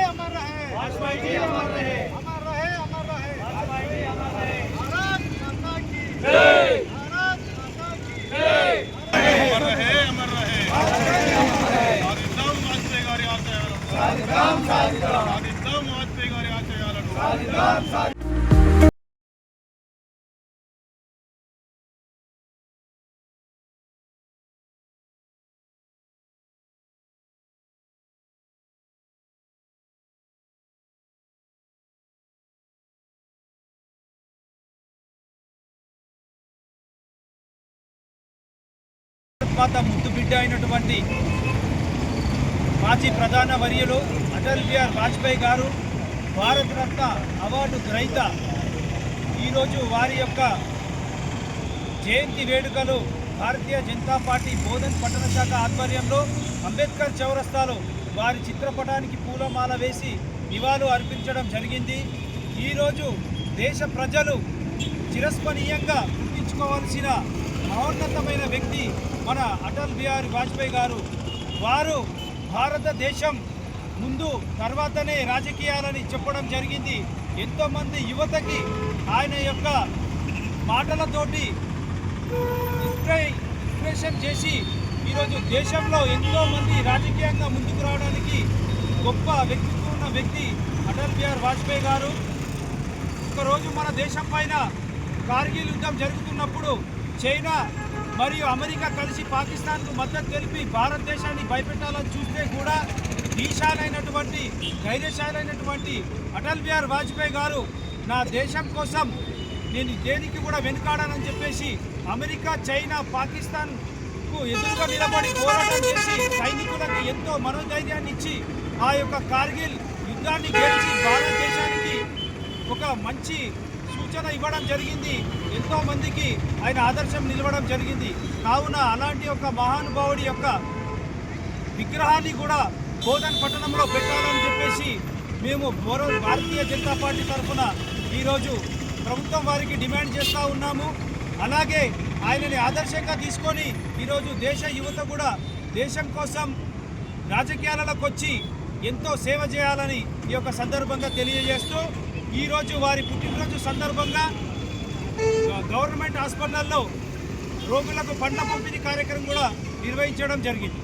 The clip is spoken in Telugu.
अमर रहे वाजपेयी जी, अमर रहे, अमर रहे, अमर रहे वाजपेयी जी, अमर रहे। भारत माता की जय, भारत माता की जय। अमर रहे, अमर रहे, साधिద్దాం వాజ్పేయి గారి ఆశయాలను, సాధిద్దాం వాజ్పేయి గారి ఆశయాలను। మాత ముద్దు బిడ్డ అయినటువంటి మాజీ ప్రధాన వర్యులు అటల్ బిహారీ వాజ్పేయి గారు భారతరత్న అవార్డు గ్రహీత. ఈరోజు వారి యొక్క జయంతి వేడుకలు భారతీయ జనతా పార్టీ బోధన్ పట్టణ శాఖ ఆధ్వర్యంలో అంబేద్కర్ చౌరస్తాలో వారి చిత్రపటానికి పూలమాల వేసి నివాళులు అర్పించడం జరిగింది. ఈరోజు దేశ ప్రజలు చిరస్మరణీయంగా గుర్తించుకోవాల్సిన మహోన్నతమైన వ్యక్తి మన అటల్ బిహారీ వాజ్పేయి గారు. వారు భారతదేశం ముందు తర్వాతనే రాజకీయాలని చెప్పడం జరిగింది. ఎంతోమంది యువతకి ఆయన యొక్క మాటలతోటి ఇన్స్పిరేషన్ చేసి ఈరోజు దేశంలో ఎంతోమంది రాజకీయంగా ముందుకు రావడానికి గొప్ప వ్యక్తిత్వం ఉన్న వ్యక్తి అటల్ బిహారీ వాజ్పేయి గారు. ఒకరోజు మన దేశం పైన కార్గిల్ యుద్ధం జరుగుతున్నప్పుడు చైనా మరియు అమెరికా కలిసి పాకిస్తాన్కు మద్దతు తెలిపి భారతదేశాన్ని భయపెట్టాలని చూస్తే కూడా ధీశాలైనటువంటి ధైర్యశాలైనటువంటి అటల్ బిహారీ వాజ్పేయి గారు నా దేశం కోసం నేను దేనికి కూడా వెనుకాడనని చెప్పేసి అమెరికా, చైనా, పాకిస్తాన్కు ఎదురుగా నిలబడి పోరాటం చేసి సైనికులకు ఎంతో మనోధైర్యాన్ని ఇచ్చి ఆ యొక్క కార్గిల్ యుద్ధాన్ని గెలిచి భారతదేశానికి ఒక మంచి సూచన ఇవ్వడం జరిగింది. ఎంతో మందికి ఆయన ఆదర్శం నిలవడం జరిగింది. కావున అలాంటి ఒక మహానుభావుడి యొక్క విగ్రహాన్ని కూడా బోధన్ పట్టణంలో పెట్టాలని చెప్పేసి మేము భారతీయ జనతా పార్టీ తరఫున ఈరోజు ప్రభుత్వం వారికి డిమాండ్ చేస్తూ ఉన్నాము. అలాగే ఆయనని ఆదర్శంగా తీసుకొని ఈరోజు దేశ యువత కూడా దేశం కోసం రాజకీయాలకు వచ్చి ఎంతో సేవ చేయాలని ఈ యొక్క సందర్భంగా తెలియజేస్తూ ఈరోజు వారి పుట్టినరోజు సందర్భంగా గవర్నమెంట్ హాస్పిటల్లో రోగులకు పండ్ల పంపిణీ కార్యక్రమం కూడా నిర్వహించడం జరిగింది.